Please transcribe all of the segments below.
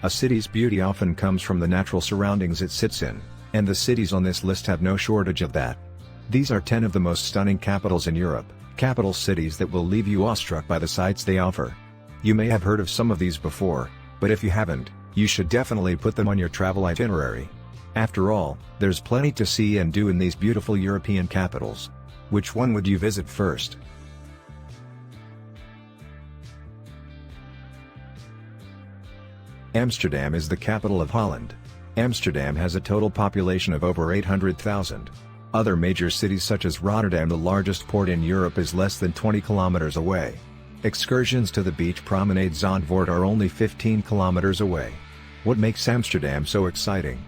A city's beauty often comes from the natural surroundings it sits in, and the cities on this list have no shortage of that. These are 10 of the most stunning capitals in Europe, capital cities that will leave you awestruck by the sights they offer. You may have heard of some of these before, but if you haven't, you should definitely put them on your travel itinerary. After all, there's plenty to see and do in these beautiful European capitals. Which one would you visit first? Amsterdam is the capital of Holland. Amsterdam has a total population of over 800,000. Other major cities such as Rotterdam, the largest port in Europe, is less than 20 kilometers away. Excursions to the beach promenade Zandvoort are only 15 kilometers away. What makes Amsterdam so exciting?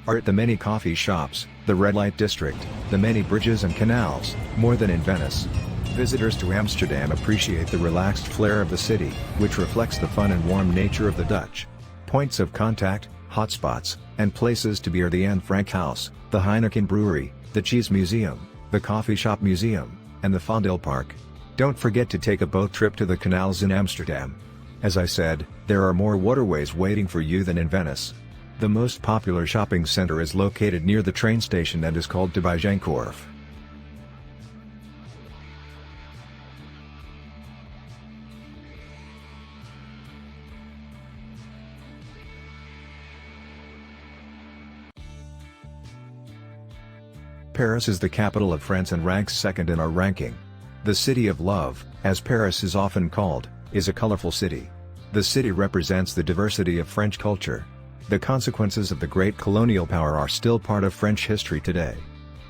Are it the many coffee shops, the red light district, the many bridges and canals, more than in Venice? Visitors to Amsterdam appreciate the relaxed flair of the city, which reflects the fun and warm nature of the Dutch. Points of contact, hotspots, and places to be are the Anne Frank House, the Heineken Brewery, the Cheese Museum, the Coffee Shop Museum, and the Vondelpark. Don't forget to take a boat trip to the canals in Amsterdam. As I said, there are more waterways waiting for you than in Venice. The most popular shopping center is located near the train station and is called De Bijenkorf. Paris is the capital of France and ranks second in our ranking. The City of Love, as Paris is often called, is a colorful city. The city represents the diversity of French culture. The consequences of the great colonial power are still part of French history today.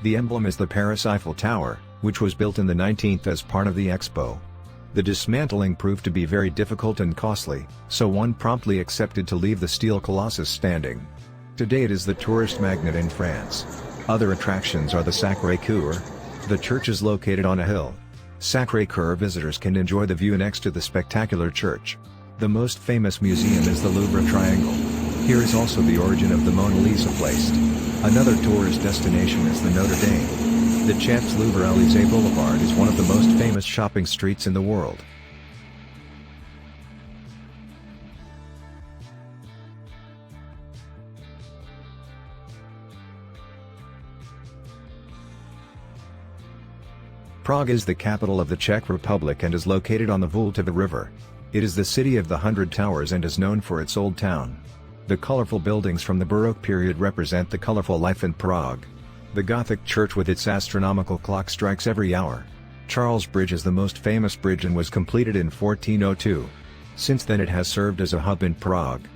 The emblem is the Paris Eiffel Tower, which was built in the 19th as part of the Expo. The dismantling proved to be very difficult and costly, so one promptly accepted to leave the steel colossus standing. Today it is the tourist magnet in France. Other attractions are the Sacré-Cœur. The church is located on a hill. Sacré-Cœur visitors can enjoy the view next to the spectacular church. The most famous museum is the Louvre Triangle. Here is also the origin of the Mona Lisa placed. Another tourist destination is the Notre Dame. The Champs-Élysées Boulevard is one of the most famous shopping streets in the world. Prague is the capital of the Czech Republic and is located on the Vltava River. It is the city of the 100 Towers and is known for its old town. The colorful buildings from the Baroque period represent the colorful life in Prague. The Gothic church with its astronomical clock strikes every hour. Charles Bridge is the most famous bridge and was completed in 1402. Since then it has served as a hub in Prague.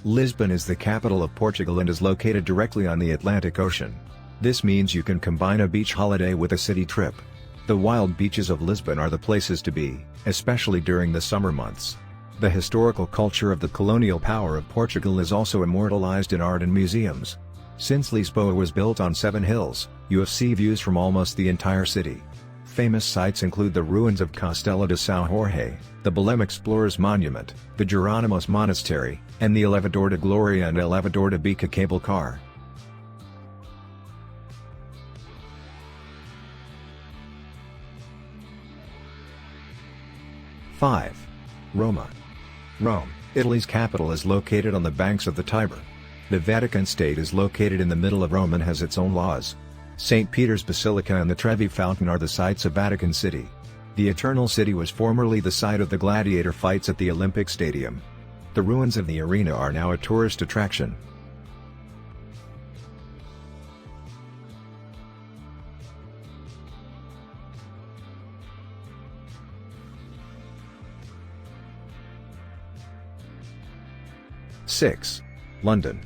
Lisbon is the capital of Portugal and is located directly on the Atlantic Ocean. This means you can combine a beach holiday with a city trip. The wild beaches of Lisbon are the places to be, especially during the summer months. The historical culture of the colonial power of Portugal is also immortalized in art and museums. Since Lisboa was built on 7 hills, you have sea views from almost the entire city. Famous sites include the ruins of Castelo de São Jorge, the Belém Explorers Monument, the Jerónimos Monastery, and the Elevador de Gloria and Elevador de Bica cable car. '5. Roma. Rome, Italy's capital, is located on the banks of the Tiber. The Vatican State is located in the middle of Rome and has its own laws. St. Peter's Basilica and the Trevi Fountain are the sites of Vatican City. The Eternal City was formerly the site of the gladiator fights at the Olympic Stadium. The ruins of the arena are now a tourist attraction. '6. London.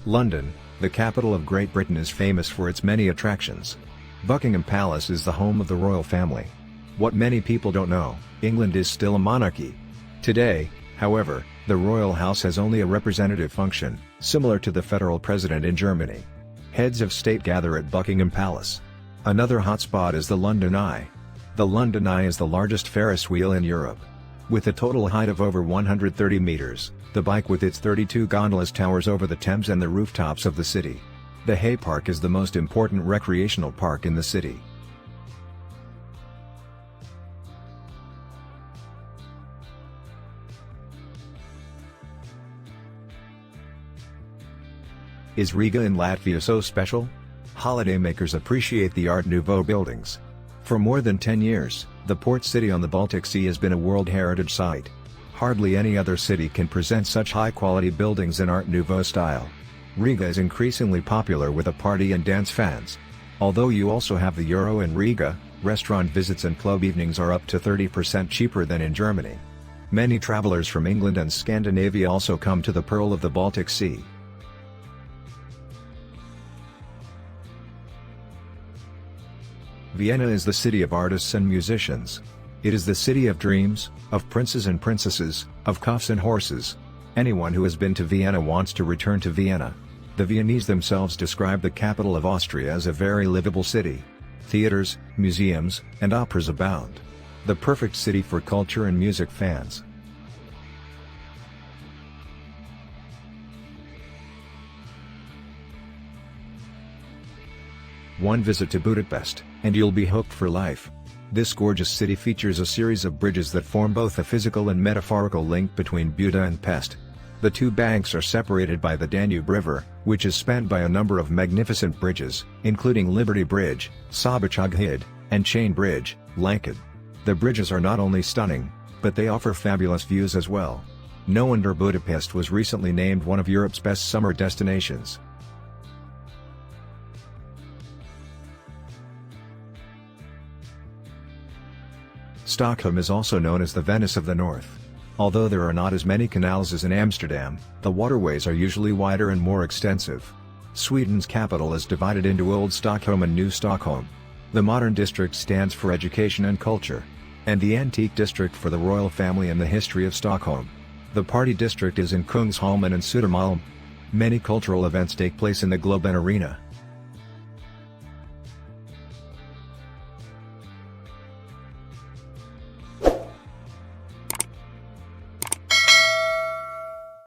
London, the capital of Great Britain, is famous for its many attractions. Buckingham Palace is the home of the royal family. What many people don't know, England is still a monarchy. Today, however, the royal house has only a representative function, similar to the federal president in Germany. Heads of state gather at Buckingham Palace. Another hotspot is the London Eye. The London Eye is the largest Ferris wheel in Europe. With a total height of over 130 meters, the bike with its 32 gondolas towers over the Thames and the rooftops of the city. The Hay Park is the most important recreational park in the city. Is Riga in Latvia so special? Holidaymakers appreciate the Art Nouveau buildings. For more than 10 years, the port city on the Baltic Sea has been a World Heritage Site. Hardly any other city can present such high-quality buildings in Art Nouveau style. Riga is increasingly popular with the party and dance fans. Although you also have the Euro in Riga, restaurant visits and club evenings are up to 30% cheaper than in Germany. Many travelers from England and Scandinavia also come to the Pearl of the Baltic Sea. Vienna is the city of artists and musicians. It is the city of dreams, of princes and princesses, of cuffs and horses. Anyone who has been to Vienna wants to return to Vienna. The Viennese themselves describe the capital of Austria as a very livable city. Theaters, museums, and operas abound. The perfect city for culture and music fans. One visit to Budapest, and you'll be hooked for life. This gorgeous city features a series of bridges that form both a physical and metaphorical link between Buda and Pest. The two banks are separated by the Danube River, which is spanned by a number of magnificent bridges, including Liberty Bridge, Szabadság híd, and Chain Bridge, Lankid. The bridges are not only stunning, but they offer fabulous views as well. No wonder Budapest was recently named one of Europe's best summer destinations. Stockholm is also known as the Venice of the North. Although there are not as many canals as in Amsterdam, the waterways are usually wider and more extensive. Sweden's capital is divided into Old Stockholm and New Stockholm. The modern district stands for education and culture, and the antique district for the royal family and the history of Stockholm. The party district is in Kungsholmen and Södermalm. Many cultural events take place in the Globen Arena.